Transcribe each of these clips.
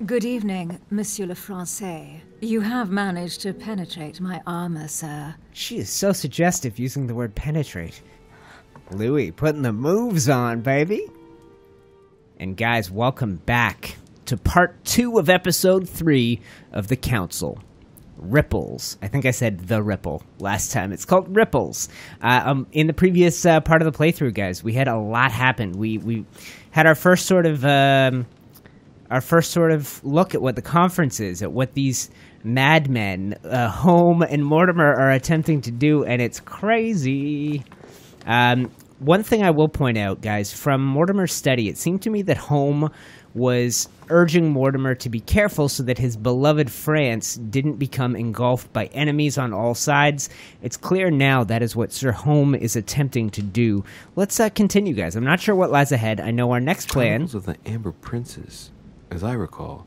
Good evening, Monsieur le Français. You have managed to penetrate my armor, sir. She is so suggestive using the word penetrate. Louis, putting the moves on, baby. And guys, welcome back to part 2 of episode 3 of The Council. Ripples. I think I said The Ripple last time. It's called Ripples. In the previous part of the playthrough, guys, we had a lot happen. We had our first sort of look at what the conference is, at what these madmen, Holm and Mortimer, are attempting to do, and it's crazy. One thing I will point out, guys, from Mortimer's study, it seemed to me that Holm was urging Mortimer to be careful so that his beloved France didn't become engulfed by enemies on all sides. It's clear now that is what Sir Holm is attempting to do. Let's continue, guys. I'm not sure what lies ahead. I know our next plan... Chronicles of the Amber Princes. As I recall,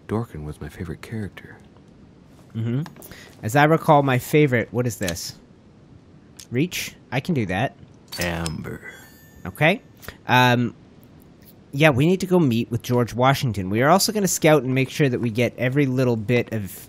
Dorkin was my favorite character. As I recall, my favorite... What is this? Reach? I can do that. Amber. Okay. Yeah, we need to go meet with George Washington. We are also going to scout and make sure that we get every little bit of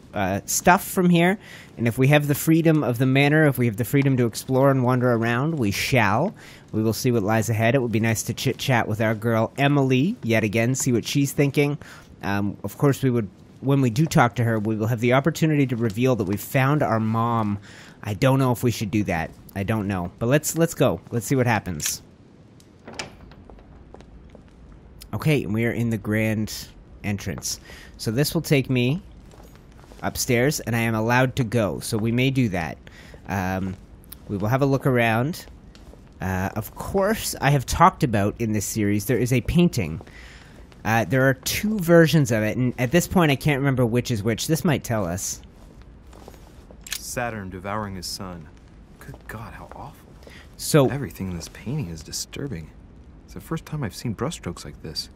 stuff from here. And if we have the freedom of the manor, if we have the freedom to explore and wander around, we shall. We will see what lies ahead. It would be nice to chit-chat with our girl Emily, yet again, see what she's thinking. Of course, we would, when we do talk to her, we will have the opportunity to reveal that we found our mom. I don't know if we should do that. I don't know. But let's go. Let's see what happens. Okay, and we are in the grand entrance. So this will take me upstairs, and I am allowed to go. So we may do that. We will have a look around. Of course, I have talked about in this series, there is a painting. There are 2 versions of it, and at this point I can't remember which is which. This might tell us. Saturn devouring his son. Good God, how awful. So everything in this painting is disturbing. It's the first time I've seen brushstrokes like this.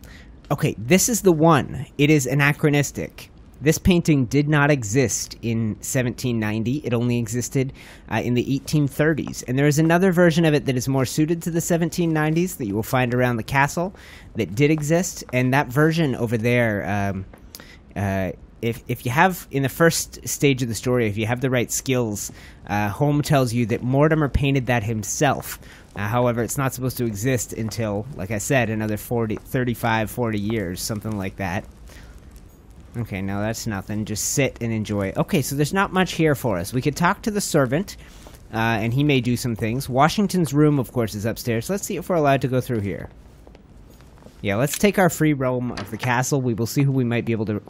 Okay, this is the one. It is anachronistic. This painting did not exist in 1790. It only existed in the 1830s. And there is another version of it that is more suited to the 1790s that you will find around the castle that did exist. And that version over there, if you have, in the first stage of the story, if you have the right skills, Holm tells you that Mortimer painted that himself. However, it's not supposed to exist until, like I said, another 35, 40 years, something like that. Okay, no, that's nothing. Just sit and enjoy. Okay, so there's not much here for us. We could talk to the servant, and he may do some things. Washington's room, of course, is upstairs. Let's see if we're allowed to go through here. Yeah, let's take our free roam of the castle. We will see who we might be able to...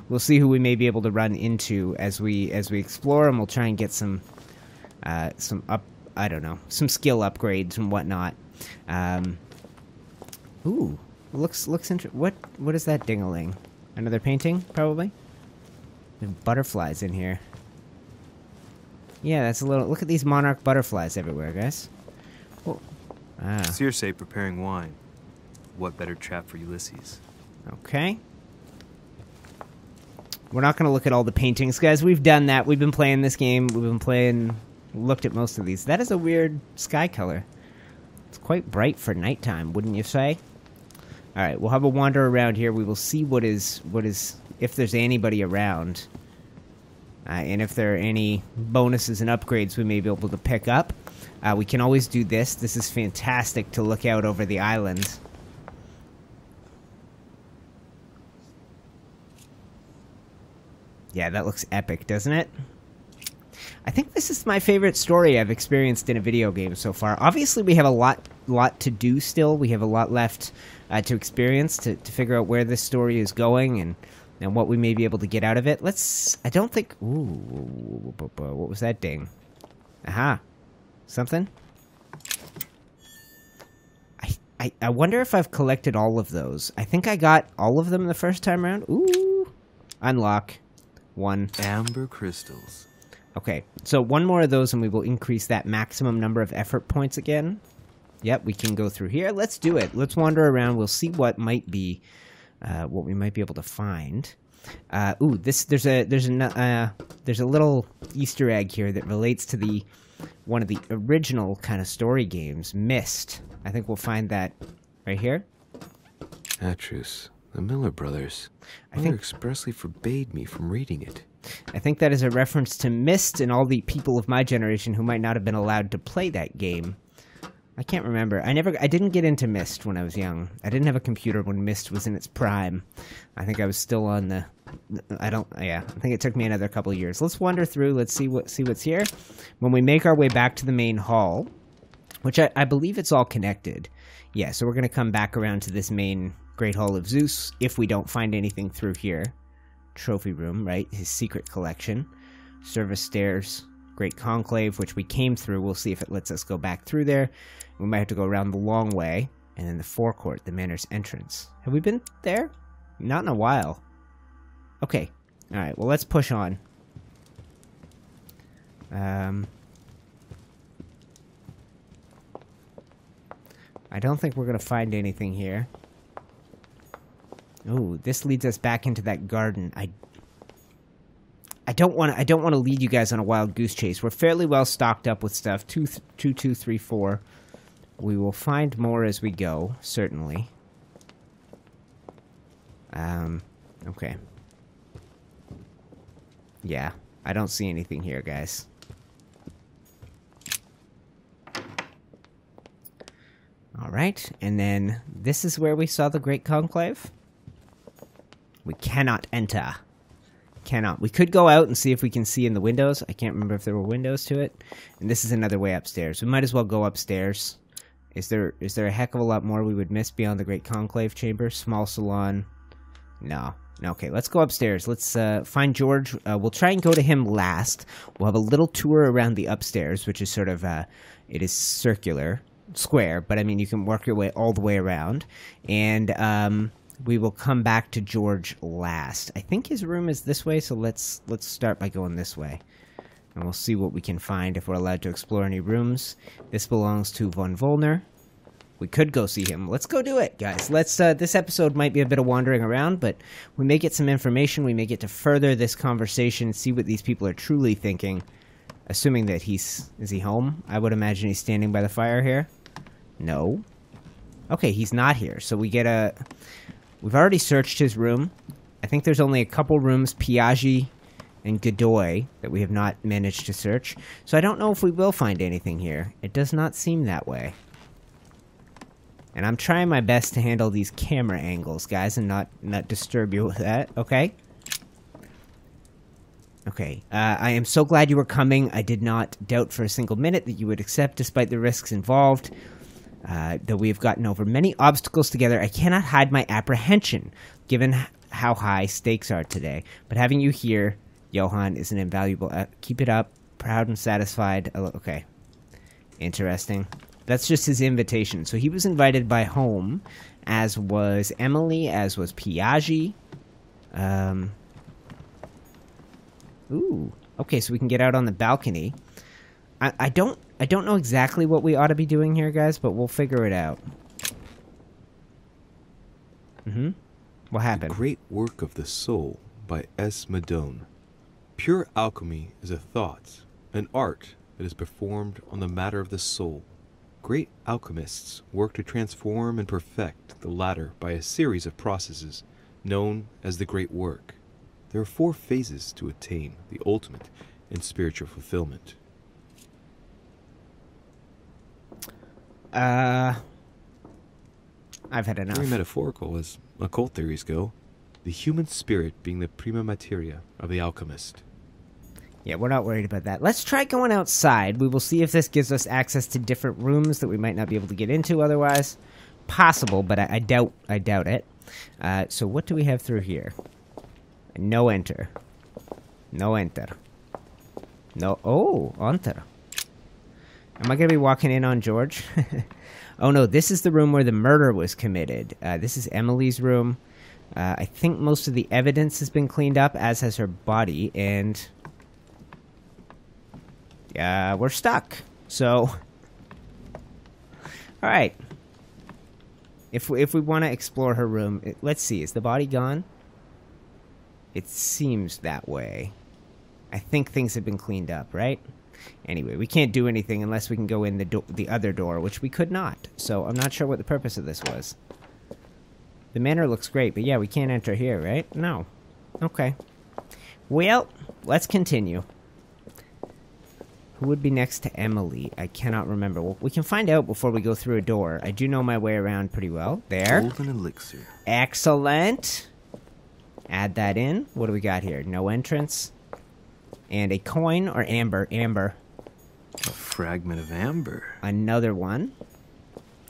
We'll see who we may be able to run into as we explore, and we'll try and get some skill upgrades and whatnot. Ooh, looks interesting. What is that ding-a-ling? Another painting, probably? There's butterflies in here. Yeah, that's a little... Look at these monarch butterflies everywhere, guys. Oh. Circe preparing wine. What better trap for Ulysses? Okay. We're not going to look at all the paintings, guys. We've done that. We've been playing this game. Looked at most of these. That is a weird sky color. It's quite bright for nighttime, wouldn't you say? Alright, we'll have a wander around here. We will see what is, if there's anybody around. And if there are any bonuses and upgrades we may be able to pick up. We can always do this. This is fantastic to look out over the island. Yeah, that looks epic, doesn't it? I think this is my favorite story I've experienced in a video game so far. Obviously, we have a lot to do still. We have a lot left to experience to figure out where this story is going and what we may be able to get out of it. I don't think... Ooh, what was that ding? Aha. Something? I wonder if I've collected all of those. I think I got all of them the first time around. Ooh. Unlock. 1. Amber crystals. Okay, so 1 more of those and we will increase that maximum number of effort points again. Yep, we can go through here. Let's do it. Let's wander around. We'll see what might be, what we might be able to find. Ooh, there's a little Easter egg here that relates to one of the original kind of story games, Myst. I think we'll find that right here. Atrus, The Miller Brothers. I Mother expressly forbade me from reading it. I think that is a reference to Myst and all the people of my generation who might not have been allowed to play that game. I can't remember. I didn't get into Myst when I was young. I didn't have a computer when Myst was in its prime. I think I was still on the... I think it took me another couple of years. Let's wander through. Let's see what's here. When we make our way back to the main hall, which I believe it's all connected. Yeah, so we're going to come back around to this main Great Hall of Zeus if we don't find anything through here. Trophy room, right? His secret collection. Service stairs. Great Conclave, which we came through. We'll see if it lets us go back through there. We might have to go around the long way. And then the forecourt, the manor's entrance. Have we been there? Not in a while. Okay. Alright, well, let's push on. I don't think we're going to find anything here. Ooh, this leads us back into that garden. I don't want to lead you guys on a wild goose chase. We're fairly well stocked up with stuff. 2, 3, 4. We will find more as we go, certainly. Okay. Yeah, I don't see anything here, guys. Alright, and then this is where we saw the Great Conclave. We cannot enter. Cannot. We could go out and see if we can see in the windows. I can't remember if there were windows to it. And this is another way upstairs. We might as well go upstairs. Is there a heck of a lot more we would miss beyond the Great Conclave Chamber? Small salon. No. Okay, let's go upstairs. Let's find George. We'll try and go to him last. We'll have a little tour around the upstairs, which is sort of, it is circular, square, but I mean, you can work your way all the way around. And we will come back to George last. I think his room is this way, so let's start by going this way. And we'll see what we can find if we're allowed to explore any rooms. This belongs to Von Volner. We could go see him. Let's go do it, guys. Let's. This episode might be a bit of wandering around, but we may get some information. We may get to further this conversation, see what these people are truly thinking. Assuming that is he home? I would imagine he's standing by the fire here. No. Okay, he's not here. So we get a... We've already searched his room. I think there's only a couple rooms, Piaggi and Godoy, that we have not managed to search. So I don't know if we will find anything here. It does not seem that way. And I'm trying my best to handle these camera angles, guys, and not disturb you with that, okay? Okay, I am so glad you were coming. I did not doubt for a single minute that you would accept despite the risks involved. Though we have gotten over many obstacles together, I cannot hide my apprehension, given how high stakes are today. But having you here, Johann, is an invaluable... keep it up. Proud and satisfied. Okay. Interesting. That's just his invitation. So he was invited by Holm, as was Emily, as was Piaggi. Ooh. Okay, so we can get out on the balcony. I don't know exactly what we ought to be doing here, guys, but we'll figure it out. What happened? The Great Work of the Soul by S. Madone. Pure alchemy is a thought, an art that is performed on the matter of the soul. Great alchemists work to transform and perfect the latter by a series of processes known as the Great Work. There are 4 phases to attain the ultimate in spiritual fulfillment. I've had enough. Very metaphorical as occult theories go. The human spirit being the prima materia of the alchemist. Yeah, we're not worried about that. Let's try going outside. We will see if this gives us access to different rooms that we might not be able to get into otherwise. Possible, but I doubt it. So what do we have through here? No enter. No enter. No... Oh, enter. Am I going to be walking in on George? Oh no, this is the room where the murder was committed. This is Emily's room. I think most of the evidence has been cleaned up, as has her body, and... we're stuck. So... Alright. If we want to explore her room... Let's see, is the body gone? It seems that way. I think things have been cleaned up, right? Anyway, we can't do anything unless we can go in the other door, which we could not. So I'm not sure what the purpose of this was. The manor looks great, but yeah, we can't enter here, right? No. Okay. Well, let's continue. Who would be next to Emily? I cannot remember. Well, we can find out before we go through a door. I do know my way around pretty well. There. Golden elixir. Excellent. Add that in. What do we got here? No entrance. And a coin or amber. Amber. A fragment of amber. Another one.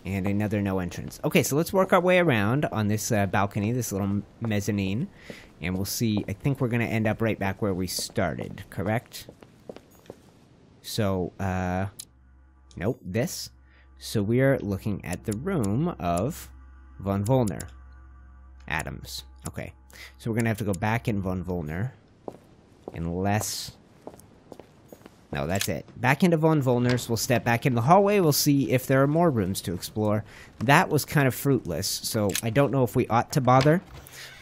And another no entrance. Okay, so let's work our way around on this balcony, this little mezzanine. And we'll see. I think we're going to end up right back where we started, correct? So, nope, this. So we are looking at the room of von Volner. Adams. Okay. So we're going to have to go back in von Volner. Unless... No, that's it. Back into von Volner's. We'll step back in the hallway. We'll see if there are more rooms to explore. That was kind of fruitless, so I don't know if we ought to bother.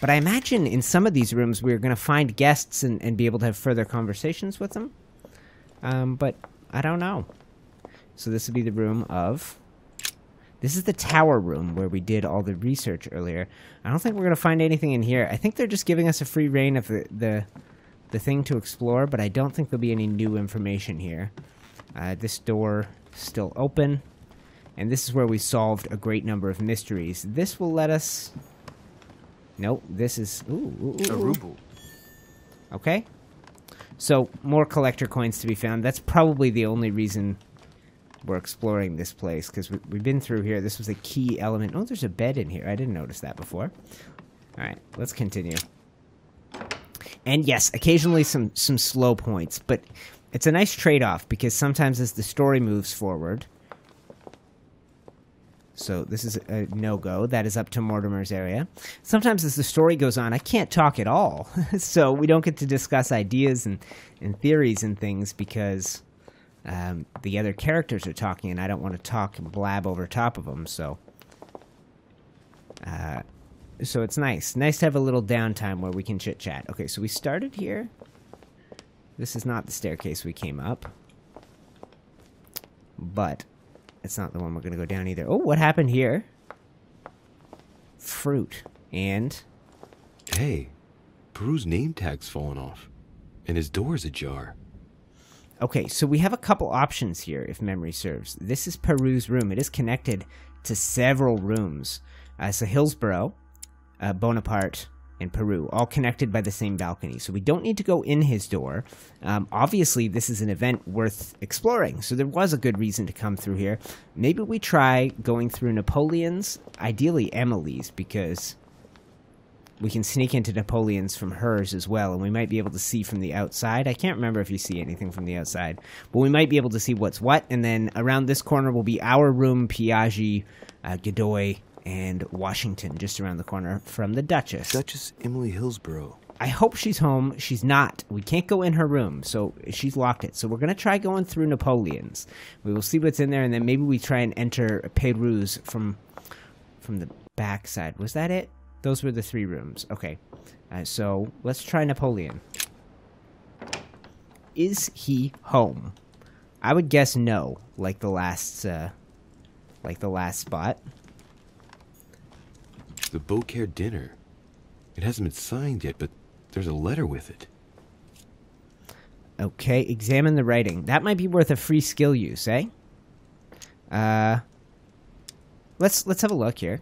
But I imagine in some of these rooms we're going to find guests and be able to have further conversations with them. But I don't know. So this would be the room of... This is the tower room where we did all the research earlier. I don't think we're going to find anything in here. I think they're just giving us a free reign of the thing to explore, but I don't think there'll be any new information here. This door still open, and this is where we solved a great number of mysteries. This will let us... Nope, this is... Ooh. A ruble. Okay. So, more collector coins to be found. That's probably the only reason we're exploring this place, because we've been through here. This was a key element. Oh, there's a bed in here. I didn't notice that before. Alright, let's continue. And yes, occasionally some slow points, but it's a nice trade-off, because sometimes as the story moves forward... So this is a no-go. That is up to Mortimer's area. Sometimes as the story goes on, I can't talk at all. So we don't get to discuss ideas and theories and things because the other characters are talking, and I don't want to talk and blab over top of them. So it's nice. Nice to have a little downtime where we can chit-chat. Okay, so we started here. This is not the staircase we came up. But... it's not the one we're going to go down either. Oh, what happened here? Fruit. And? Hey, Peru's name tag's fallen off. And his door's ajar. Okay, so we have a couple options here, if memory serves. This is Peru's room. It is connected to several rooms. So Hillsborough, Bonaparte, and Peru, all connected by the same balcony. So we don't need to go in his door. Obviously, this is an event worth exploring, so there was a good reason to come through here. Maybe we try going through Napoleon's, ideally Emily's, because we can sneak into Napoleon's from hers as well, and we might be able to see from the outside. I can't remember if you see anything from the outside, but we might be able to see what's what, and then around this corner will be our room, Piaggi, Godoy, and Washington, just around the corner from the Duchess. Duchess Emily Hillsborough. I hope she's home. She's not. We can't go in her room, so she's locked it. So we're going to try going through Napoleon's. We will see what's in there, and then maybe we try and enter Peru's from the back side. Was that it? Those were the three rooms. Okay. So let's try Napoleon. Is he home? I would guess no, like the last spot. The Beaucaire dinner. It hasn't been signed yet, but there's a letter with it. Okay, examine the writing. That might be worth a free skill use, eh? Let's have a look here.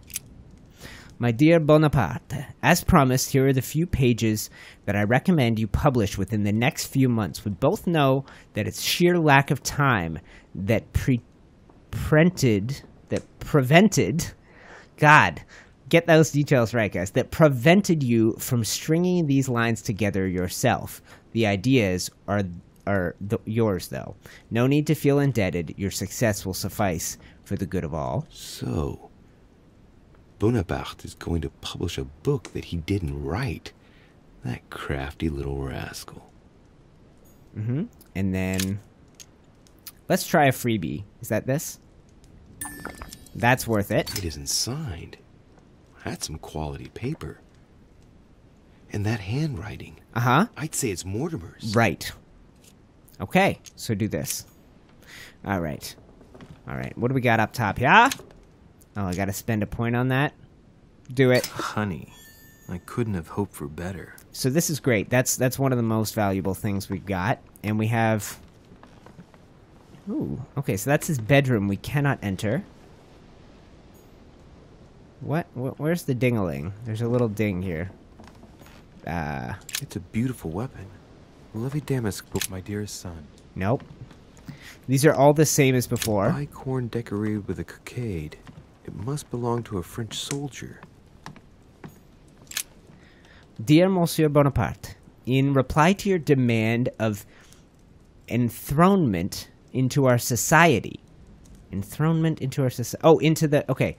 My dear Bonaparte, as promised, here are the few pages that I recommend you publish within the next few months. We both know that it's sheer lack of time that prevented... God... Get those details right, guys. That prevented you from stringing these lines together yourself. The ideas are yours, though. No need to feel indebted. Your success will suffice for the good of all. So, Bonaparte is going to publish a book that he didn't write. That crafty little rascal. Mm-hmm. And then, let's try a freebie. Is that this? That's worth it. It isn't signed. That's some quality paper. And that handwriting. Uh-huh. I'd say it's Mortimer's. Right. Okay, so do this. Alright. Alright, what do we got up top here? Oh, I gotta spend a point on that. Do it. Honey, I couldn't have hoped for better. So this is great. That's one of the most valuable things we've got. And we have... Ooh, okay, so that's his bedroom we cannot enter. What? Where's the ding-a-ling? There's a little ding here. It's a beautiful weapon. Lovely damask book, my dearest son. Nope. These are all the same as before. Bicorn decorated with a cockade. It must belong to a French soldier. Dear Monsieur Bonaparte, in reply to your demand of enthronement into our society. Enthronement into our society. Oh, into the... Okay.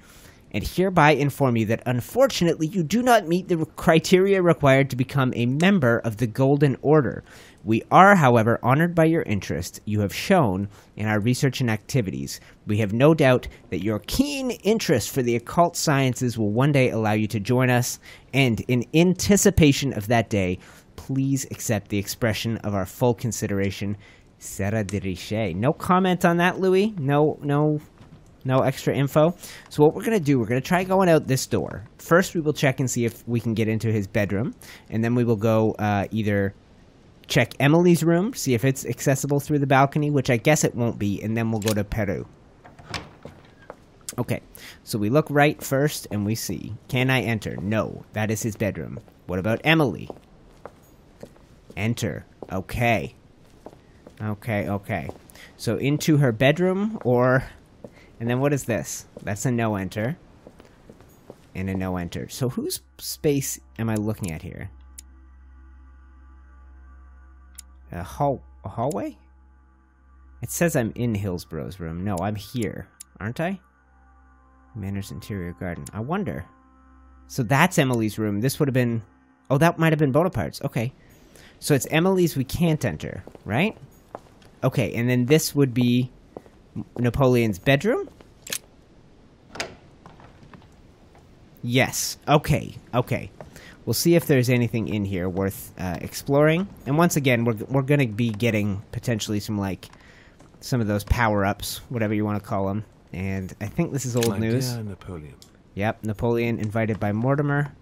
And hereby inform you that unfortunately you do not meet the criteria required to become a member of the Golden Order. We are, however, honored by your interest you have shown in our research and activities. We have no doubt that your keen interest for the occult sciences will one day allow you to join us, and in anticipation of that day, please accept the expression of our full consideration. Sarah de Richet. No comment on that, Louis? No extra info. So what we're going to do, we're going to try going out this door. First, we will check and see if we can get into his bedroom. And then we will go either check Emily's room, see if it's accessible through the balcony, which I guess it won't be. And then we'll go to Peru. Okay, so we look right first and we see. Can I enter? No, that is his bedroom. What about Emily? Enter. Okay. Okay. So into her bedroom or... And then what is this? That's a no enter. And a no enter. So whose space am I looking at here? A hallway? It says I'm in Hillsborough's room. No, I'm here. Aren't I? Manor's interior garden. I wonder. So that's Emily's room. This would have been... Oh, that might have been Bonaparte's. Okay. So it's Emily's we can't enter, right? Okay, and then this would be... Napoleon's bedroom? Yes. Okay. We'll see if there's anything in here worth exploring. And once again, we're going to be getting potentially some of those power-ups, whatever you want to call them. And I think this is old news. Dear Napoleon. Yep, Napoleon invited by Mortimer.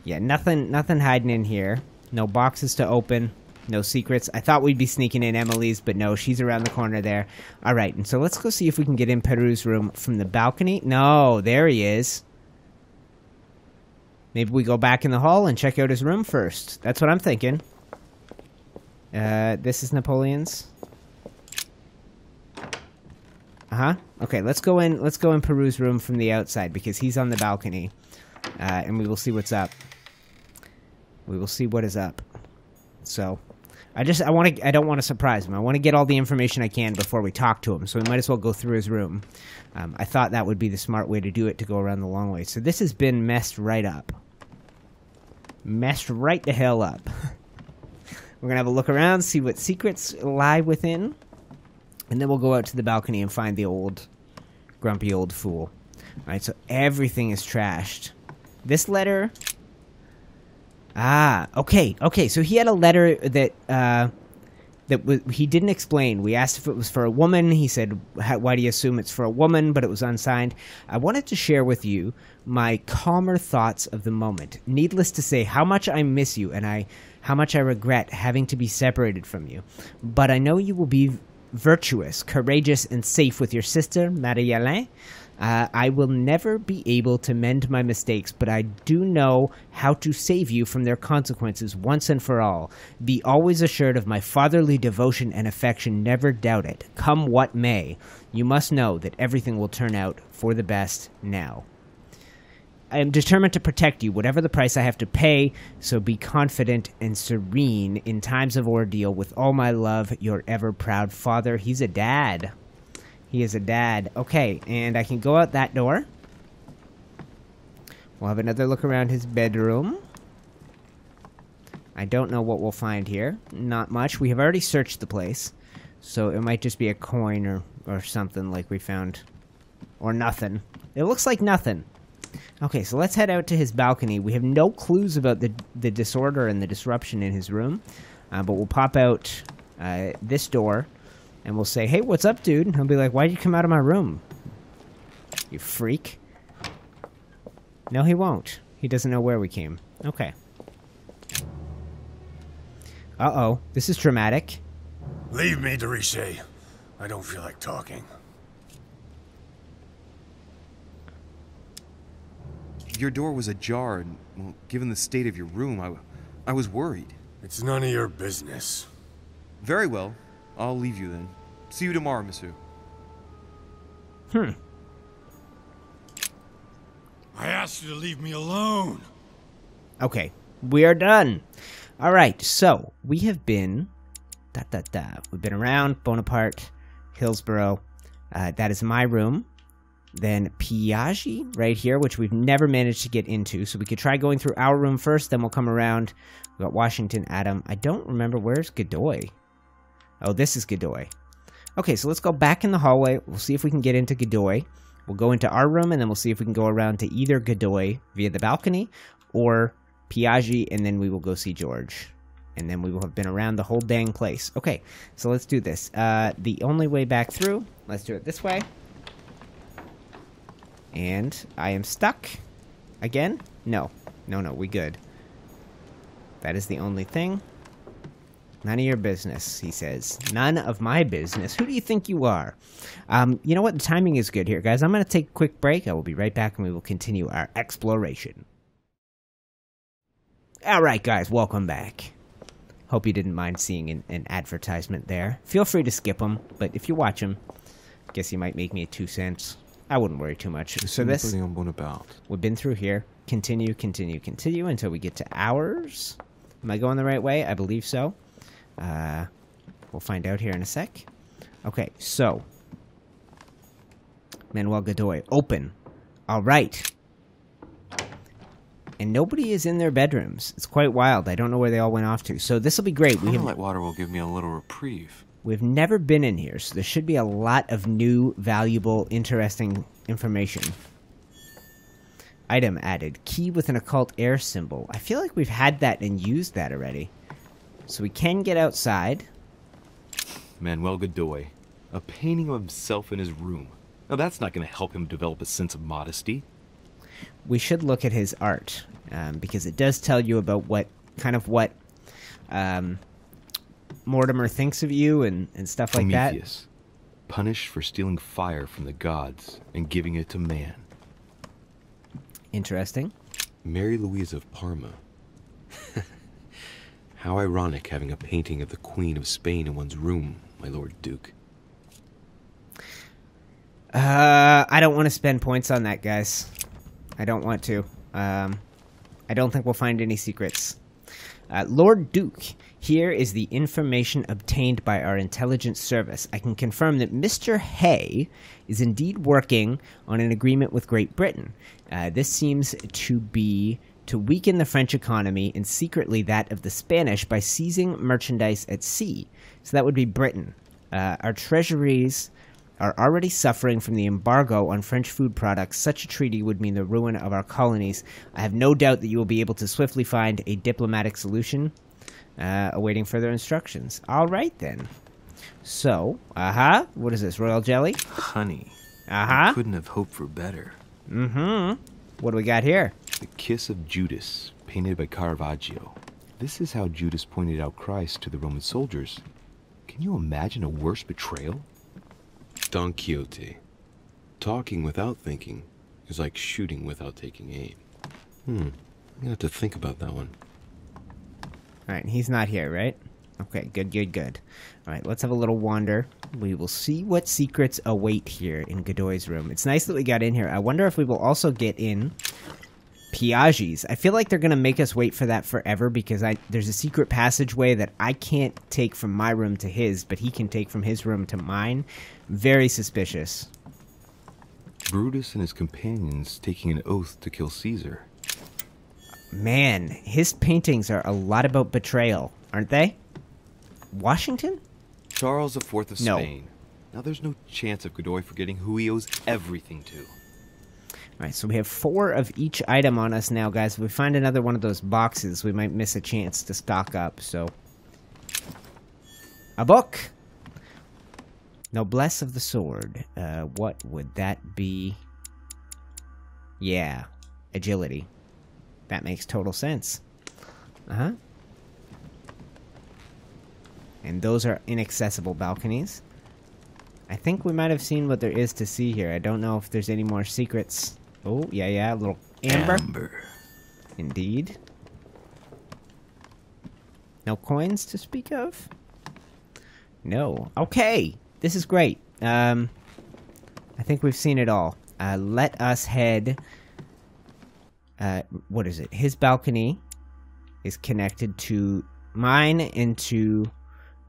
Yeah, nothing hiding in here. No boxes to open. No secrets. I thought we'd be sneaking in Emily's, but no, she's around the corner there. All right, and so let's go see if we can get in Peru's room from the balcony. No, there he is. Maybe we go back in the hall and check out his room first. That's what I'm thinking. This is Napoleon's. Okay, let's go in Peru's room from the outside because he's on the balcony. And we will see what's up. We will see what is up. So, I don't want to surprise him. I want to get all the information I can before we talk to him. So we might as well go through his room. I thought that would be the smart way to do it, to go around the long way. So this has been messed right up. Messed right the hell up. We're going to have a look around, see what secrets lie within. And then we'll go out to the balcony and find the grumpy old fool. Alright, so everything is trashed. This letter... Okay, so he had a letter that he didn't explain. We asked if it was for a woman. He said, why do you assume it's for a woman? But it was unsigned. I wanted to share with you my calmer thoughts of the moment. Needless to say, how much I miss you and how much I regret having to be separated from you. But I know you will be virtuous, courageous, and safe with your sister, Marie-Hélène. I will never be able to mend my mistakes, but I do know how to save you from their consequences once and for all. Be always assured of my fatherly devotion and affection. Never doubt it. Come what may, you must know that everything will turn out for the best now. I am determined to protect you, whatever the price I have to pay, so be confident and serene in times of ordeal. With all my love, your ever-proud father. He's a dad. He is a dad. Okay, and I can go out that door. We'll have another look around his bedroom. I don't know what we'll find here. Not much. We have already searched the place. So it might just be a coin or something like we found. Or nothing. It looks like nothing. Okay, so let's head out to his balcony. We have no clues about the disorder and the disruption in his room. But we'll pop out this door. And we'll say, hey, what's up, dude? And he'll be like, why'd you come out of my room? You freak. No, he won't. He doesn't know where we came. Okay. Uh-oh. This is dramatic. Leave me, DUCHESS. I don't feel like talking. Your door was ajar, and, well, given the state of your room, I was worried. It's none of your business. Very well. I'll leave you then. See you tomorrow, monsieur. I asked you to leave me alone. Okay. We are done. All right. So, we have been... We've been around Bonaparte, Hillsborough. That is my room. Then Piaggi right here, which we've never managed to get into. So we could try going through our room first, then we'll come around. We've got Washington, Adam. I don't remember. Where's Godoy? Oh, this is Godoy. Okay, so let's go back in the hallway. We'll see if we can get into Godoy. We'll go into our room, and then we'll see if we can go around to either Godoy via the balcony or Piaggi, and then we will go see George. And then we will have been around the whole dang place. Okay, so let's do this. The only way back through, let's do it this way. And I am stuck. Again? No. No, we good. That is the only thing. None of your business, he says. None of my business. Who do you think you are? You know what? The timing is good here, guys. I'm going to take a quick break. I will be right back, and we will continue our exploration. All right, guys. Welcome back. Hope you didn't mind seeing an advertisement there. Feel free to skip them, but if you watch them, I guess you might make me 2 cents. I wouldn't worry too much. So this, we've been through here. Continue until we get to ours. Am I going the right way? I believe so. We'll find out here in a sec. Okay, so. Manuel Godoy, open. All right. And nobody is in their bedrooms. It's quite wild. I don't know where they all went off to. So this will be great. Light water will give me a little reprieve. We've never been in here, so there should be a lot of new, valuable, interesting information. Item added. Key with an occult air symbol. I feel like we've had that and used that already. So we can get outside. Manuel Godoy. A painting of himself in his room. Now that's not going to help him develop a sense of modesty. We should look at his art, because it does tell you about what Mortimer thinks of you and stuff like Prometheus, punished for stealing fire from the gods and giving it to man. Interesting. Mary Louise of Parma. How ironic having a painting of the Queen of Spain in one's room, my Lord Duke. I don't want to spend points on that, guys. I don't want to. I don't think we'll find any secrets. Lord Duke, here is the information obtained by our intelligence service. I can confirm that Mr. Hay is indeed working on an agreement with Great Britain. This seems to be to weaken the French economy and secretly that of the Spanish by seizing merchandise at sea. So that would be Britain. Our treasuries are already suffering from the embargo on French food products. Such a treaty would mean the ruin of our colonies. I have no doubt that you will be able to swiftly find a diplomatic solution, awaiting further instructions. All right, then. So, what is this, royal jelly? Honey. I couldn't have hoped for better. What do we got here? The Kiss of Judas, painted by Caravaggio. This is how Judas pointed out Christ to the Roman soldiers. Can you imagine a worse betrayal? Don Quixote. Talking without thinking is like shooting without taking aim. I'm gonna have to think about that one. Alright, he's not here, right? Okay, good. Alright, let's have a little wander. We will see what secrets await here in Godoy's room. It's nice that we got in here. I wonder if we will also get in Piaggi's. I feel like they're going to make us wait for that forever because there's a secret passageway that I can't take from my room to his, but he can take from his room to mine. Very suspicious. Brutus and his companions taking an oath to kill Caesar. Man, his paintings are a lot about betrayal, aren't they? Washington? Charles IV of Spain. Now there's no chance of Godoy forgetting who he owes everything to. Alright, so we have 4 of each item on us now, guys. If we find another one of those boxes, we might miss a chance to stock up, so... A book! Noblesse of the Sword. What would that be? Yeah. agility. That makes total sense. Uh-huh. And those are inaccessible balconies. I think we might have seen what there is to see here. I don't know if there's any more secrets. Oh, yeah, a little amber. Indeed. No coins to speak of? No. Okay, this is great. I think we've seen it all. Let us head... what is it? His balcony is connected to mine and to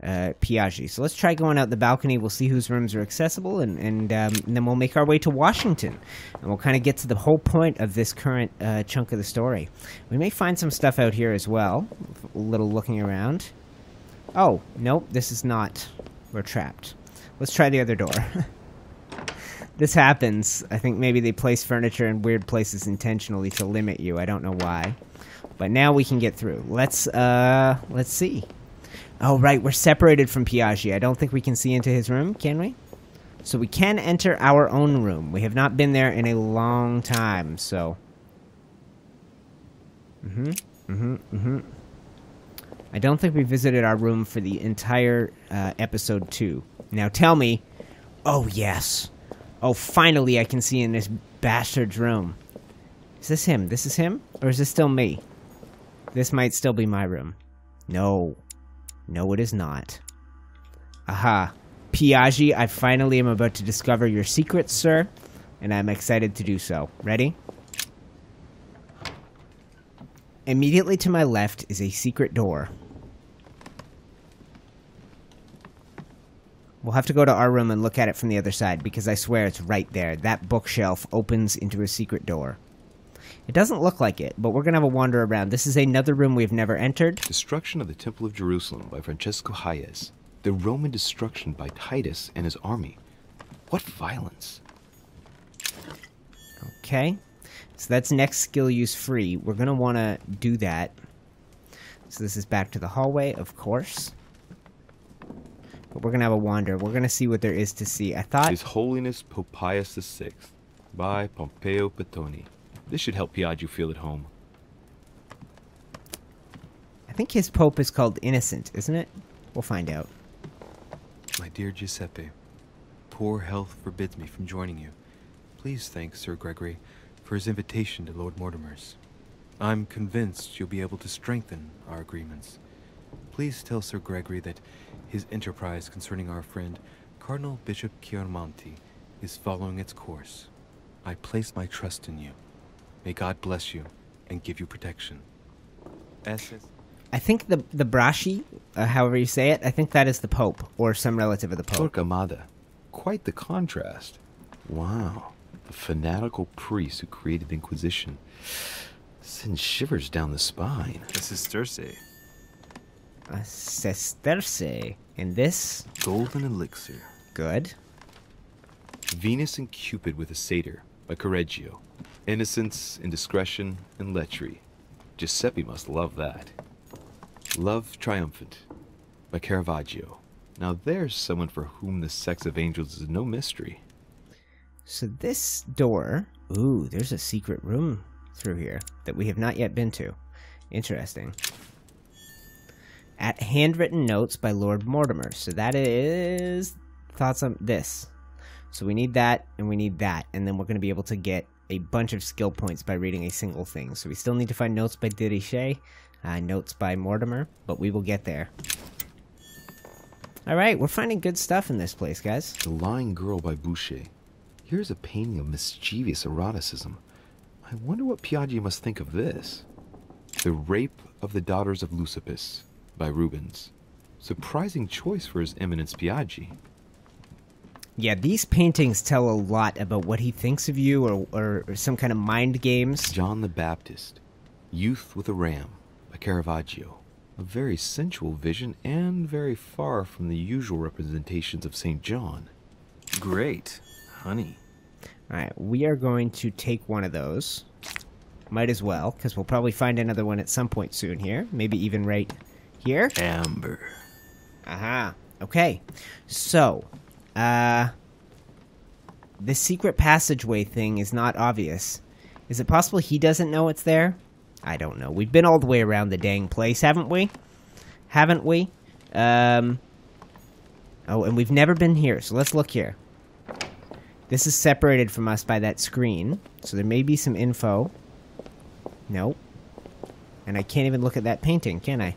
Piaggi. So let's try going out the balcony. We'll see whose rooms are accessible, and then we'll make our way to Washington. And we'll kind of get to the whole point of this current chunk of the story. We may find some stuff out here as well. A little looking around. Oh, nope, this is not. We're trapped. Let's try the other door. This happens. I think maybe they place furniture in weird places intentionally to limit you. I don't know why. But now we can get through. Let's see. Oh, right, we're separated from Piaggi. I don't think we can see into his room, can we? So we can enter our own room. We have not been there in a long time, so... I don't think we visited our room for the entire episode 2. Now tell me... Oh, yes. Oh, finally I can see in this bastard's room. Is this him? This is him? Or is this still me? This might still be my room. No. No, it is not. Aha. Piaggi, I finally am about to discover your secrets, sir. And I'm excited to do so. Ready? Immediately to my left is a secret door. We'll have to go to our room and look at it from the other side, because I swear it's right there. That bookshelf opens into a secret door. It doesn't look like it, but we're going to have a wander around. This is another room we've never entered. Destruction of the Temple of Jerusalem by Francesco Hayez. The Roman destruction by Titus and his army. What violence. Okay. So that's next skill use free. We're going to want to do that. So this is back to the hallway, of course. But we're going to have a wander. We're going to see what there is to see. I thought... His Holiness Pope Pius VI by Pompeo Petoni. This should help Piaggi feel at home. I think his pope is called Innocent, isn't it? We'll find out. My dear Giuseppe, poor health forbids me from joining you. Please thank Sir Gregory for his invitation to Lord Mortimer's. I'm convinced you'll be able to strengthen our agreements. Please tell Sir Gregory that his enterprise concerning our friend, Cardinal Bishop Chiaramonti, is following its course. I place my trust in you. May God bless you and give you protection. I think the Braschi, however you say it, I think that is the Pope, or some relative of the Pope. Torquemada. Quite the contrast. Wow. The fanatical priest who created the Inquisition. Sends shivers down the spine. A sesterce. A sesterce. And this? Golden elixir. Good. Venus and Cupid with a satyr by Correggio. Innocence, indiscretion, and lechery. Giuseppe must love that. Love Triumphant by Caravaggio. Now there's someone for whom the sex of angels is no mystery. So this door... Ooh, there's a secret room through here that we have not yet been to. Interesting. At Handwritten Notes by Lord Mortimer. So that is... Thoughts on this. So we need that, and we need that. And then we're going to be able to get a bunch of skill points by reading a single thing. So we still need to find notes by Duchesses, notes by Mortimer, but we will get there. Alright, we're finding good stuff in this place, guys. The Lying Girl by Boucher. Here's a painting of mischievous eroticism. I wonder what Piaggi must think of this. The Rape of the Daughters of Leucippus by Rubens. Surprising choice for His Eminence Piaggi. Yeah, these paintings tell a lot about what he thinks of you, or some kind of mind games. John the Baptist, Youth with a Ram, by Caravaggio. A very sensual vision, and very far from the usual representations of St. John. Great. Honey. Alright, we are going to take one of those. Might as well, because we'll probably find another one at some point soon here. Maybe even right here. Amber. Aha. Okay. So... this secret passageway thing is not obvious. Is it possible he doesn't know it's there? I don't know. We've been all the way around the dang place, haven't we? Haven't we? Oh, and we've never been here, so let's look here. This is separated from us by that screen, so there may be some info. Nope. And I can't even look at that painting, can I?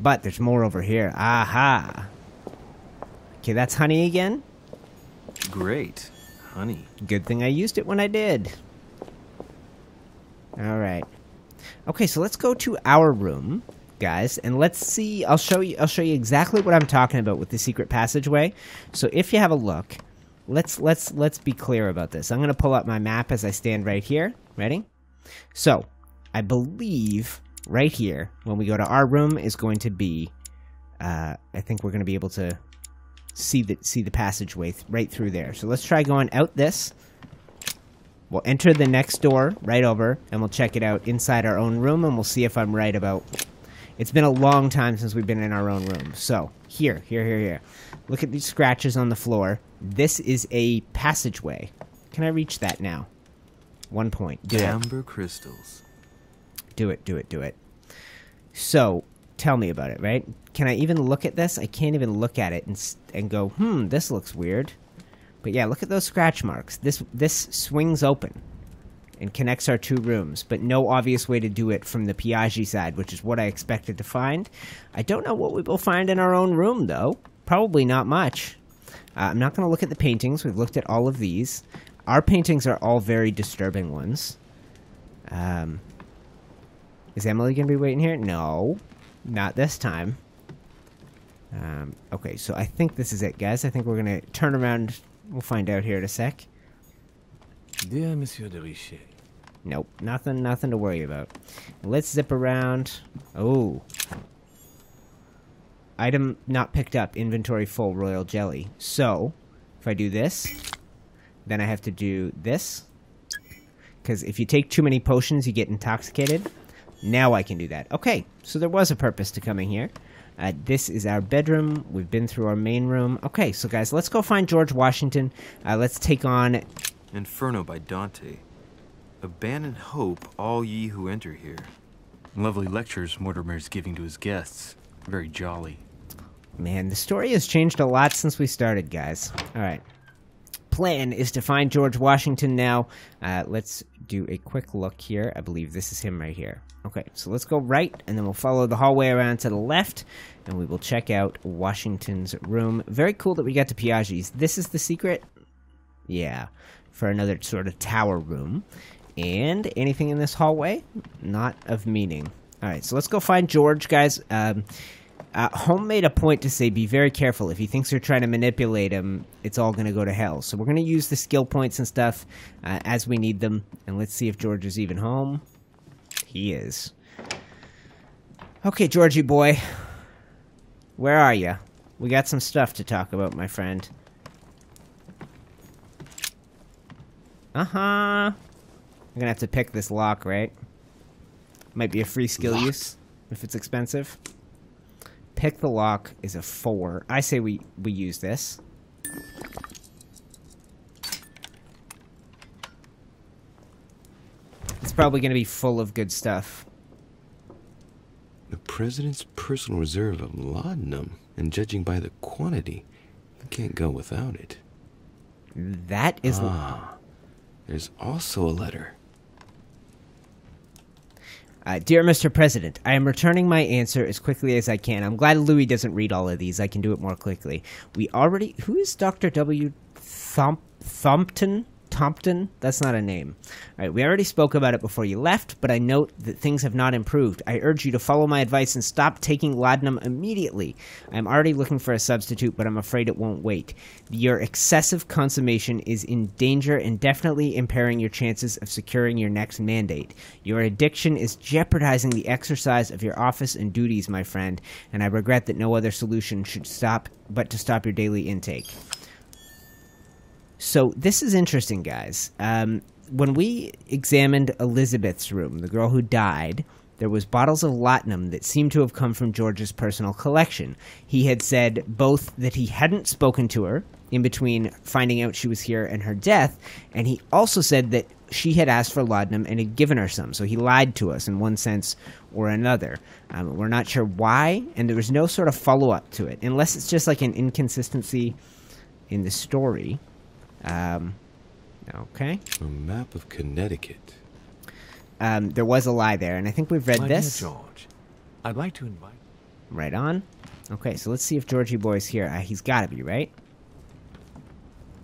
But there's more over here. Aha! Okay, that's honey again? Great. Honey. Good thing I used it when I did. Alright. Okay, so let's go to our room, guys, and let's see. I'll show you exactly what I'm talking about with the secret passageway. So if you have a look, let's be clear about this. I'm gonna pull up my map as I stand right here. Ready? So I believe right here, when we go to our room, is going to be I think we're gonna be able to see the passageway right through there. So let's try going out this. We'll enter the next door right over, and we'll check it out inside our own room, and we'll see if I'm right about... It's been a long time since we've been in our own room. So, here. Look at these scratches on the floor. This is a passageway. Can I reach that now? 1 point. Do Amber crystals. Do it. So, tell me about it, right? Can I even look at this? I can't even look at it and go, this looks weird. But yeah, look at those scratch marks. This swings open and connects our two rooms, but no obvious way to do it from the Piaggi side, which is what I expected to find. I don't know what we will find in our own room, though. Probably not much. I'm not going to look at the paintings. We've looked at all of these. Our paintings are all very disturbing ones. Is Emily going to be waiting here? No, not this time. Okay, so I think this is it, guys. I think we're going to turn around. We'll find out here in a sec. Dear Monsieur de Richet. Nope, nothing to worry about. Let's zip around. Oh. Item not picked up. Inventory full. Royal jelly. So, if I do this, then I have to do this. Because if you take too many potions, you get intoxicated. Now I can do that. Okay, so there was a purpose to coming here. This is our bedroom. We've been through our main room. Okay, so guys, let's go find George Washington. Let's take on... Inferno by Dante. Abandon hope, all ye who enter here. Lovely lectures Mortimer's giving to his guests. Very jolly. Man, the story has changed a lot since we started, guys. Alright. Plan is to find George Washington now. Let's do a quick look here. I believe this is him right here. Okay, so let's go right, and then we'll follow the hallway around to the left, and we will check out Washington's room. Very cool that we got to Piaggi's. This is the secret? Yeah, for another sort of tower room. And anything in this hallway? Not of meaning. Alright, so let's go find George, guys. Holm made a point to say, be very careful. If he thinks you're trying to manipulate him, it's all going to go to hell. So we're going to use the skill points and stuff as we need them. And let's see if George is even home. He is. Okay, Georgie boy. Where are you? We got some stuff to talk about, my friend. Uh-huh. I'm going to have to pick this lock, right? Might be a free skill use if it's expensive. Pick the lock is a 4. I say we use this. It's probably going to be full of good stuff. The president's personal reserve of laudanum, and judging by the quantity, you can't go without it. That is... There's also a letter. Dear Mr. President, I am returning my answer as quickly as I can. I'm glad Louis doesn't read all of these. I can do it more quickly. We already... Who is Dr. W. Thompton? That's not a name. Alright, we already spoke about it before you left, but I note that things have not improved. I urge you to follow my advice and stop taking laudanum immediately. I am already looking for a substitute, but I'm afraid it won't wait. Your excessive consummation is in danger and definitely impairing your chances of securing your next mandate. Your addiction is jeopardizing the exercise of your office and duties, my friend, and I regret that no other solution should stop but to stop your daily intake. So, this is interesting, guys. When we examined Elizabeth's room, the girl who died, there was bottles of laudanum that seemed to have come from George's personal collection. He had said both that he hadn't spoken to her in between finding out she was here and her death, and he also said that she had asked for laudanum and had given her some, so he lied to us in one sense or another. We're not sure why, and there was no sort of follow-up to it, unless it's just like an inconsistency in the story. Okay. A map of Connecticut. There was a lie there, and I think we've read this. Dear George, I'd like to invite... Right on. Okay, so let's see if Georgie Boy's here. He's got to be, right?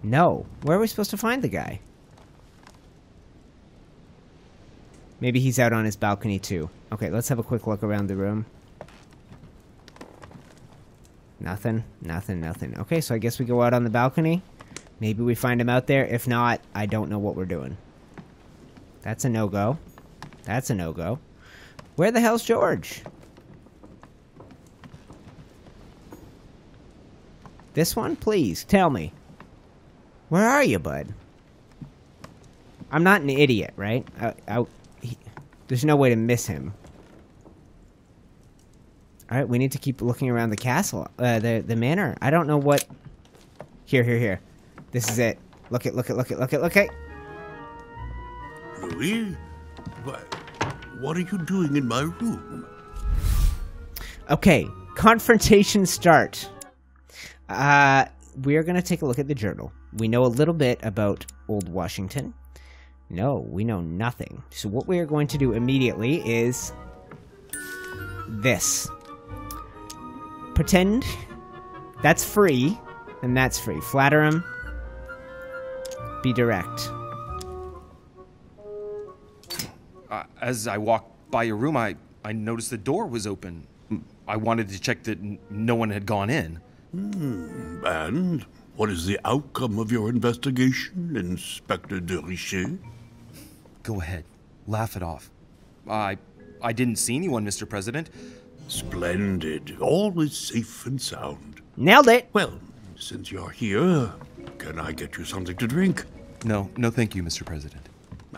No. Where are we supposed to find the guy? Maybe he's out on his balcony, too. Okay, let's have a quick look around the room. Nothing, nothing, nothing. Okay, so I guess we go out on the balcony. Maybe we find him out there. If not, I don't know what we're doing. That's a no-go. That's a no-go. Where the hell's George? This one? Please, tell me. Where are you, bud? I'm not an idiot, right? There's no way to miss him. Alright, we need to keep looking around the castle. The manor. I don't know what... Here. This is it. Look it. Louis? What are you doing in my room? Okay, confrontation start. We are going to take a look at the journal. We know a little bit about Old Washington. No, we know nothing. So what we are going to do immediately is this. Pretend that's free, and that's free. Flatter him. Be direct. As I walked by your room, I noticed the door was open. I wanted to check that no one had gone in. And what is the outcome of your investigation, Inspector de Richet? Go ahead. Laugh it off. I didn't see anyone, Mr. President. Splendid. All is safe and sound. Nailed it. Well, since you're here, can I get you something to drink? No, thank you, Mr. President.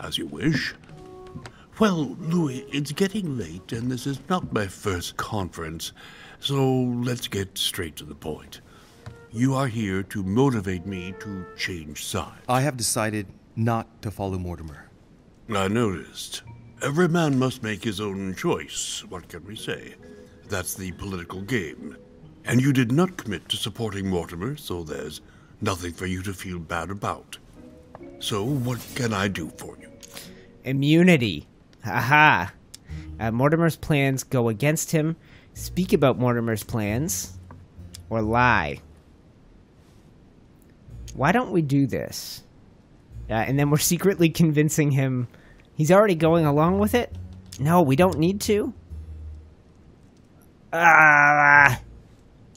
As you wish. Well, Louis, it's getting late, and this is not my first conference, so let's get straight to the point. You are here to motivate me to change sides. I have decided not to follow Mortimer. I noticed. Every man must make his own choice. What can we say? That's the political game. And you did not commit to supporting Mortimer, so there's nothing for you to feel bad about. So what can I do for you? Immunity. Haha. Mortimer's plans go against him. Speak about Mortimer's plans. Or lie. Why don't we do this? And then we're secretly convincing him he's already going along with it? No, we don't need to.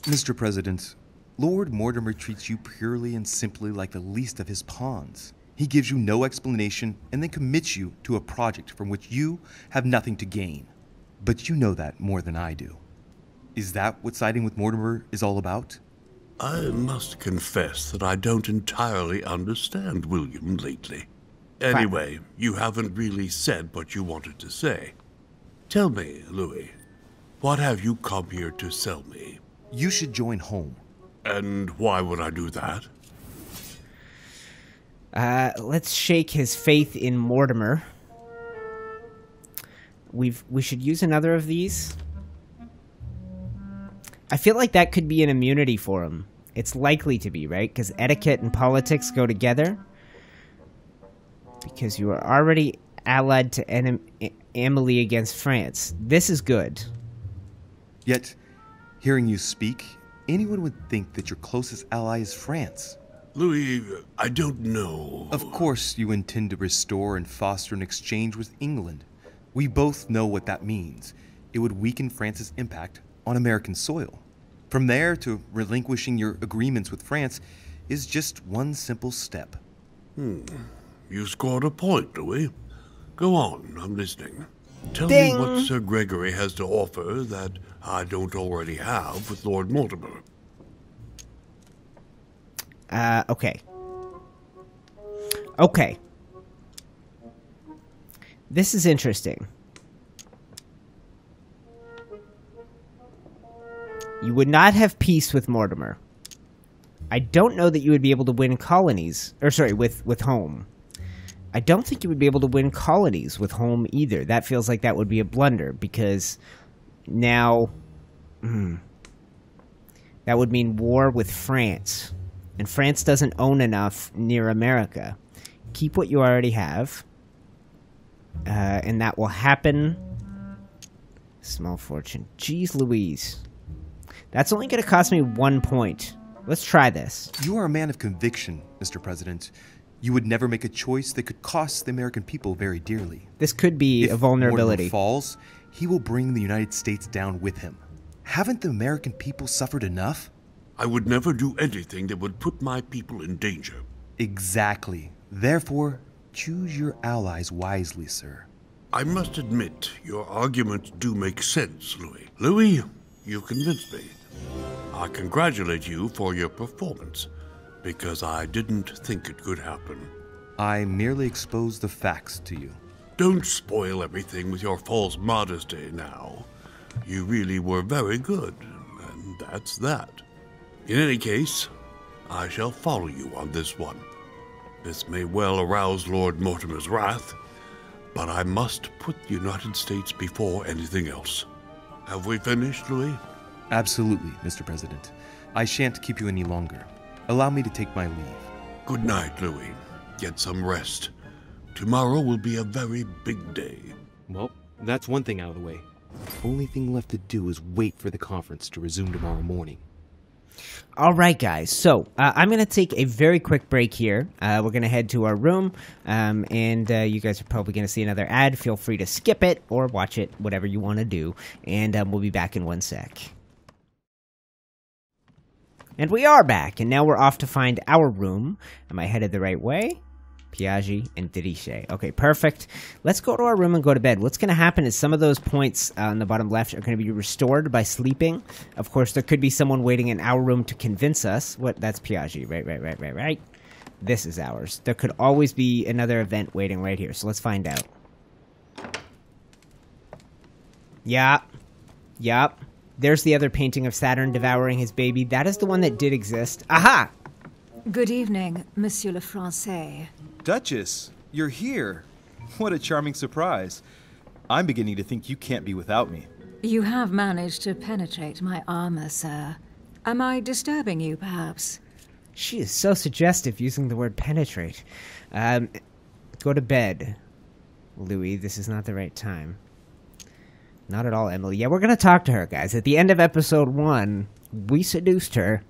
Mr. President, Lord Mortimer treats you purely and simply like the least of his pawns. He gives you no explanation and then commits you to a project from which you have nothing to gain. But you know that more than I do. Is that what siding with Mortimer is all about? I must confess that I don't entirely understand William lately. Anyway, you haven't really said what you wanted to say. Tell me, Louis, what have you come here to sell me? You should join Holm. And why would I do that? Let's shake his faith in Mortimer. We should use another of these. I feel like that could be an immunity for him. It's likely to be, right? Because etiquette and politics go together. Because you are already allied to Emily against France. This is good. Yet, hearing you speak, anyone would think that your closest ally is France. Louis, I don't know. Of course you intend to restore and foster an exchange with England. We both know what that means. It would weaken France's impact on American soil. From there to relinquishing your agreements with France is just one simple step. You scored a point, Louis. Go on, I'm listening. Tell Ding. me what Sir Gregory has to offer that I don't already have with Lord Mortimer. Okay. Okay. This is interesting. You would not have peace with Mortimer. I don't know that you would be able to win colonies. Or, sorry, with Holm. I don't think you would be able to win colonies with Holm either. That feels like that would be a blunder, because now... that would mean war with France. And France doesn't own enough near America. Keep what you already have. And that will happen. Small fortune. Jeez Louise. That's only going to cost me 1 point. Let's try this. You are a man of conviction, Mr. President. You would never make a choice that could cost the American people very dearly. This could be a vulnerability. If Mortimer falls, he will bring the United States down with him. Haven't the American people suffered enough? I would never do anything that would put my people in danger. Exactly. Therefore, choose your allies wisely, sir. I must admit, your arguments do make sense, Louis. Louis, you convinced me. I congratulate you for your performance, because I didn't think it could happen. I merely exposed the facts to you. Don't spoil everything with your false modesty now. You really were very good, and that's that. In any case, I shall follow you on this one. This may well arouse Lord Mortimer's wrath, but I must put the United States before anything else. Have we finished, Louis? Absolutely, Mr. President. I shan't keep you any longer. Allow me to take my leave. Good night, Louis. Get some rest. Tomorrow will be a very big day. Well, that's one thing out of the way. Only thing left to do is wait for the conference to resume tomorrow morning. All right, guys. So I'm going to take a very quick break here. We're going to head to our room, and you guys are probably going to see another ad. Feel free to skip it or watch it, whatever you want to do, and we'll be back in 1 sec. And we are back, and now we're off to find our room. Am I headed the right way? Piaggi and Diriche. Okay, perfect. Let's go to our room and go to bed. What's going to happen is some of those points on the bottom left are going to be restored by sleeping. Of course, there could be someone waiting in our room to convince us. What? That's Piaggi. Right. This is ours. There could always be another event waiting right here, so let's find out. Yup. There's the other painting of Saturn devouring his baby. That is the one that did exist. Aha! Good evening, Monsieur le Français. Duchess, you're here. What a charming surprise. I'm beginning to think you can't be without me. You have managed to penetrate my armor, sir. Am I disturbing you, perhaps? She is so suggestive using the word penetrate. Go to bed, Louis. This is not the right time. Not at all, Emily. Yeah, we're going to talk to her, guys. At the end of episode 1, we seduced her.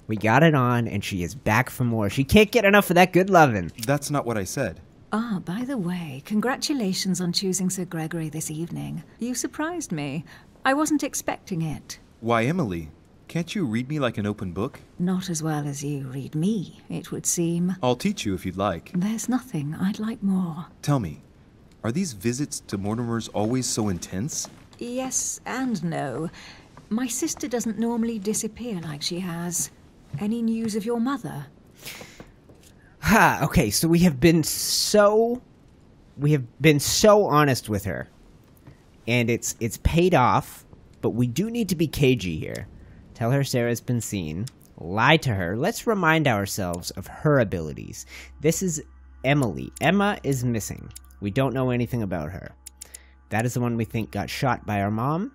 We got it on, and she is back for more. She can't get enough of that good lovin'. That's not what I said. Ah, by the way, congratulations on choosing Sir Gregory this evening. You surprised me. I wasn't expecting it. Why, Emily? Can't you read me like an open book? Not as well as you read me, it would seem. I'll teach you if you'd like. There's nothing I'd like more. Tell me, are these visits to Mortimer's always so intense? Yes and no. My sister doesn't normally disappear like she has. Any news of your mother? Okay, so we have been so honest with her. And it's paid off, but we do need to be cagey here. Tell her Sarah's been seen. Lie to her. Let's remind ourselves of her abilities. This is Emily. Emma is missing. We don't know anything about her. That is the one we think got shot by our mom.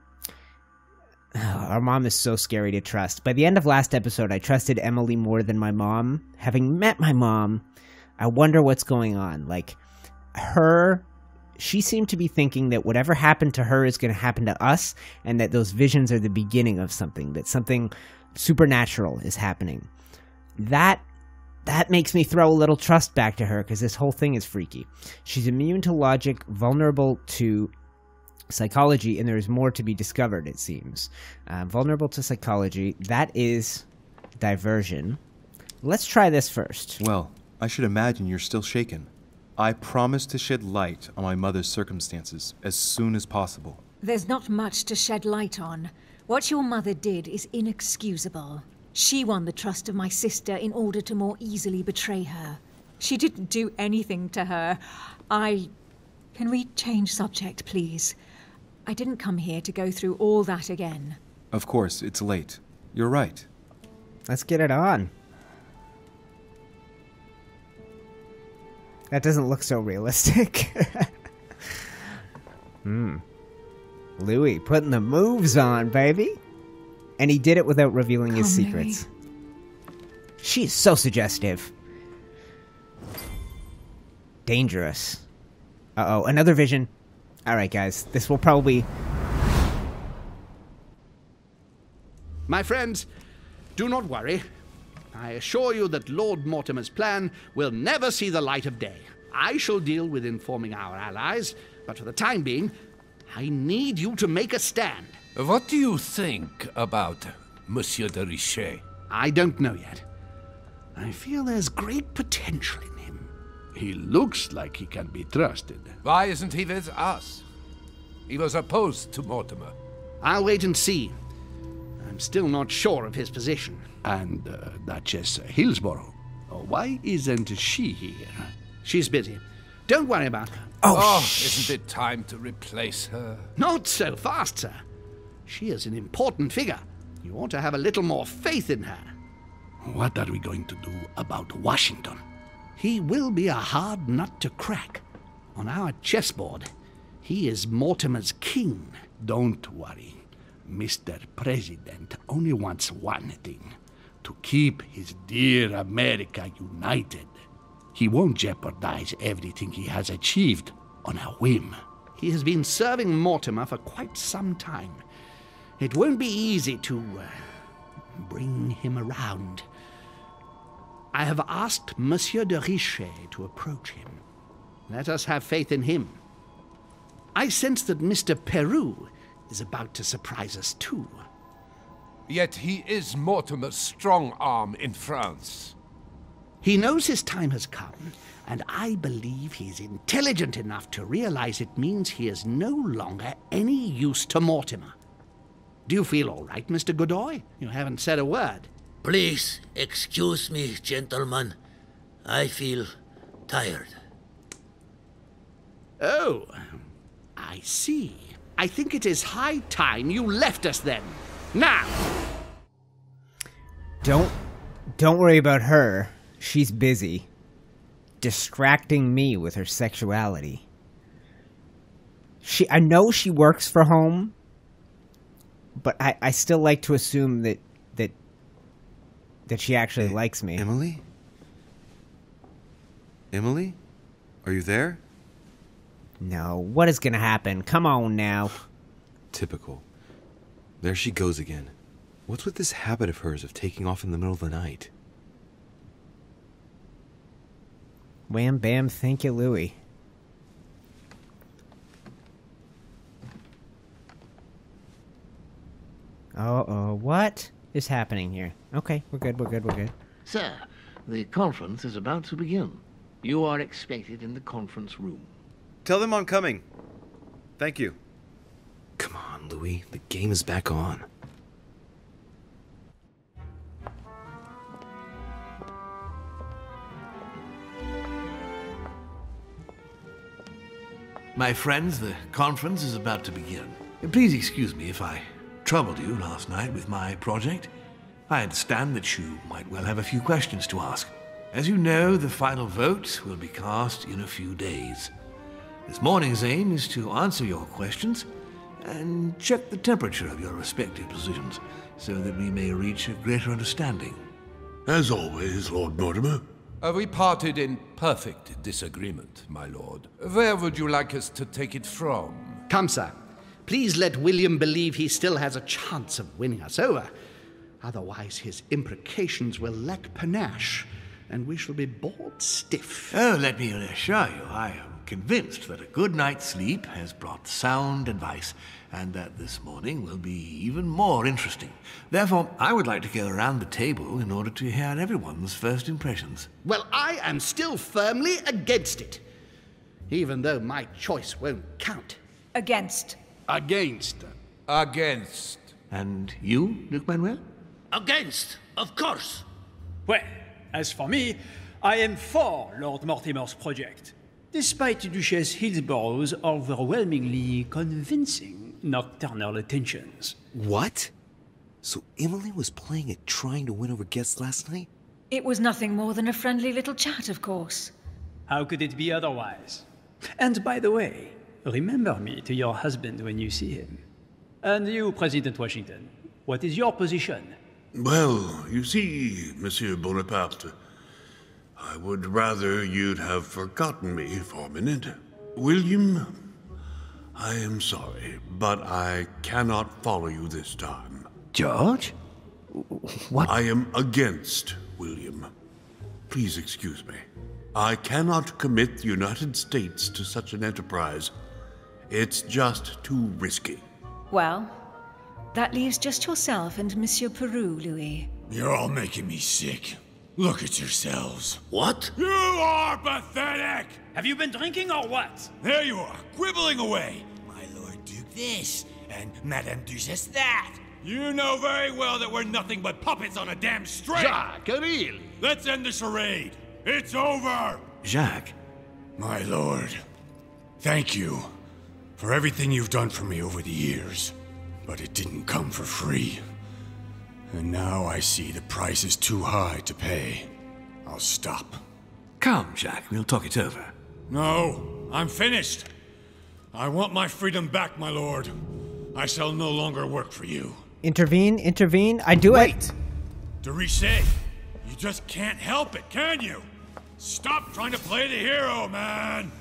Our mom is so scary to trust. By the end of last episode, I trusted Emily more than my mom. Having met my mom, I wonder what's going on. Like, she seemed to be thinking that whatever happened to her is going to happen to us, and that those visions are the beginning of something, that something supernatural is happening. That makes me throw a little trust back to her, because this whole thing is freaky. She's immune to logic, vulnerable to psychology, and there is more to be discovered, it seems. Vulnerable to psychology, that is diversion. Let's try this first. Well, I should imagine you're still shaken. I promise to shed light on my mother's circumstances as soon as possible. There's not much to shed light on. What your mother did is inexcusable. She won the trust of my sister in order to more easily betray her. She didn't do anything to her. Can we change subject, please? I didn't come here to go through all that again. Of course, it's late. You're right. Let's get it on. That doesn't look so realistic. Louis putting the moves on, baby. And he did it without revealing his secrets. She's so suggestive. Dangerous. Uh-oh, another vision. Alright, guys. This will probably... My friends, do not worry. I assure you that Lord Mortimer's plan will never see the light of day. I shall deal with informing our allies, but for the time being, I need you to make a stand. What do you think about Monsieur de Richet? I don't know yet. I feel there's great potential in him. He looks like he can be trusted. Why isn't he with us? He was opposed to Mortimer. I'll wait and see. I'm still not sure of his position. And Duchess Hillsborough. Why isn't she here? She's busy. Don't worry about her. Oh, isn't it time to replace her? Not so fast, sir. She is an important figure. You ought to have a little more faith in her. What are we going to do about Washington? He will be a hard nut to crack. On our chessboard, he is Mortimer's king. Don't worry. Mr. President only wants one thing. To keep his dear America united. He won't jeopardize everything he has achieved on a whim. He has been serving Mortimer for quite some time. It won't be easy to bring him around. I have asked Monsieur de Richet to approach him. Let us have faith in him. I sense that Mr. Peru is about to surprise us too. Yet he is Mortimer's strong arm in France. He knows his time has come, and I believe he's intelligent enough to realize it means he is no longer any use to Mortimer. Do you feel all right, Mr. Godoy? You haven't said a word. Please excuse me, gentlemen. I feel tired. Oh, I see. I think it is high time you left us then. Now! Don't worry about her. She's busy. Distracting me with her sexuality. I know she works for Holm, but I still like to assume that she actually likes me. Emily? Emily? Are you there? No, what is gonna happen? Come on now. Typical. There she goes again. What's with this habit of hers of taking off in the middle of the night? Wham bam, thank you, Louis. Uh-oh, what is happening here? Okay, we're good. Sir, the conference is about to begin. You are expected in the conference room. Tell them I'm coming. Thank you. Come on, Louis. The game is back on. My friends, the conference is about to begin. Please excuse me if I troubled you last night with my project. I understand that you might well have a few questions to ask. As you know, the final vote will be cast in a few days. This morning's aim is to answer your questions and check the temperature of your respective positions so that we may reach a greater understanding. As always, Lord Mortimer. We parted in perfect disagreement, my lord. Where would you like us to take it from? Come, sir. Please let William believe he still has a chance of winning us over. Otherwise, his imprecations will lack panache, and we shall be bored stiff. Oh, let me assure you, I am convinced that a good night's sleep has brought sound advice, and that this morning will be even more interesting. Therefore, I would like to go around the table in order to hear everyone's first impressions. Well, I am still firmly against it, even though my choice won't count. Against. Against. Against. And you, Duke Manuel? Against, of course. Well, as for me, I am for Lord Mortimer's project, despite Duchess Hillsborough's overwhelmingly convincing nocturnal attentions. What? So Emily was playing at trying to win over guests last night? It was nothing more than a friendly little chat, of course. How could it be otherwise? And by the way, remember me to your husband when you see him. And you, President Washington, what is your position? Well, you see, Monsieur Bonaparte, I would rather you'd have forgotten me for a minute. William, I am sorry, but I cannot follow you this time. George? What? I am against William. Please excuse me. I cannot commit the United States to such an enterprise. It's just too risky. Well, that leaves just yourself and Monsieur Peru, Louis. You're all making me sick. Look at yourselves. What? You are pathetic! Have you been drinking or what? There you are, quibbling away. My Lord Duke this, and Madame Duchess that. You know very well that we're nothing but puppets on a damn string. Jacques, really? Let's end the charade. It's over! Jacques? My lord, thank you for everything you've done for me over the years. But it didn't come for free. And now I see the price is too high to pay. I'll stop. Come, Jacques, we'll talk it over. No, I'm finished. I want my freedom back, my lord. I shall no longer work for you. Intervene, intervene. I do Wait. it. DUCHESS, you just can't help it, can you? Stop trying to play the hero, man!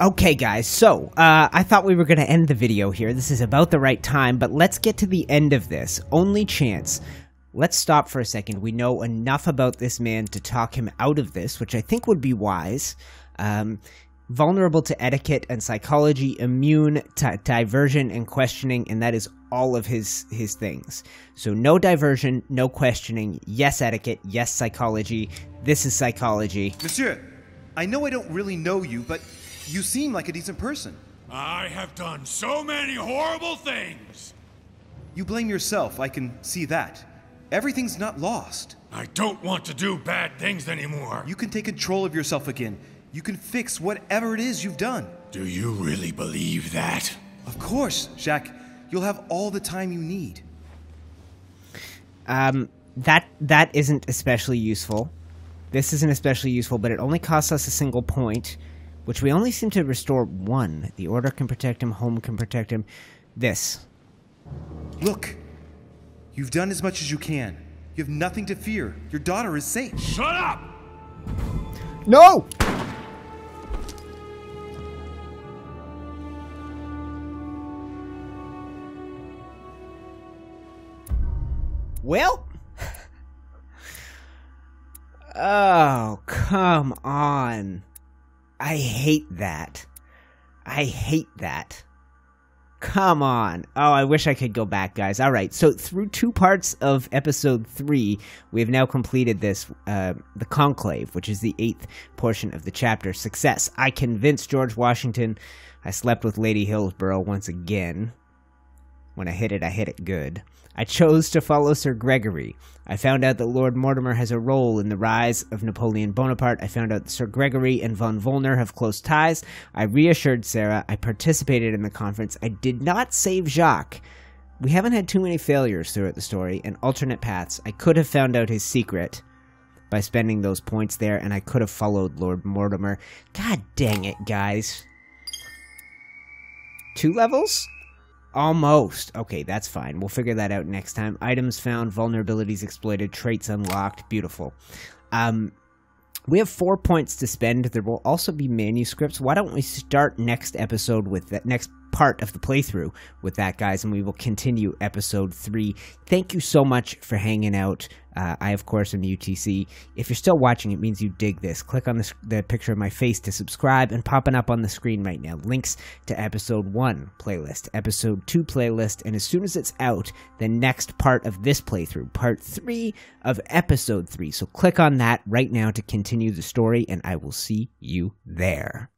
Okay, guys, so, I thought we were going to end the video here. This is about the right time, but let's get to the end of this. Only chance. Let's stop for a second. We know enough about this man to talk him out of this, which I think would be wise. Vulnerable to etiquette and psychology, immune to diversion and questioning, and that is all of his things. So no diversion, no questioning, yes etiquette, yes psychology. This is psychology. Monsieur, I know I don't really know you, but you seem like a decent person. I have done so many horrible things! You blame yourself, I can see that. Everything's not lost. I don't want to do bad things anymore. You can take control of yourself again. You can fix whatever it is you've done. Do you really believe that? Of course, Jacques. You'll have all the time you need. That isn't especially useful. This isn't especially useful, but it only costs us a single point, which we only seem to restore one. The Order can protect him, Holm can protect him. This. Look, you've done as much as you can. You have nothing to fear. Your daughter is safe. Shut up! No! Well? Oh, come on. I hate that. I hate that. Come on. Oh, I wish I could go back, guys. All right, so through 2 parts of episode 3, we have now completed this, the Conclave, which is the 8th portion of the chapter. Success. I convinced George Washington. I slept with Lady Hillsborough once again. When I hit it good. I chose to follow Sir Gregory. I found out that Lord Mortimer has a role in the rise of Napoleon Bonaparte. I found out that Sir Gregory and von Wollner have close ties. I reassured Sarah. I participated in the conference. I did not save Jacques. We haven't had too many failures throughout the story, and alternate paths. I could have found out his secret by spending those points there, and I could have followed Lord Mortimer. God dang it, guys. 2 levels? Almost. Okay, that's fine. We'll figure that out next time. Items found, vulnerabilities exploited, traits unlocked. Beautiful. We have 4 points to spend. There will also be manuscripts. Why don't we start next episode with that next part of the playthrough with that, guys, and we will continue episode 3. Thank you so much for hanging out. I, of course, am UTC. If you're still watching, it means you dig this. Click on the picture of my face to subscribe, and popping up on the screen right now, links to episode 1 playlist, episode 2 playlist, and as soon as it's out, the next part of this playthrough, part 3 of episode 3. So click on that right now to continue the story, and I will see you there.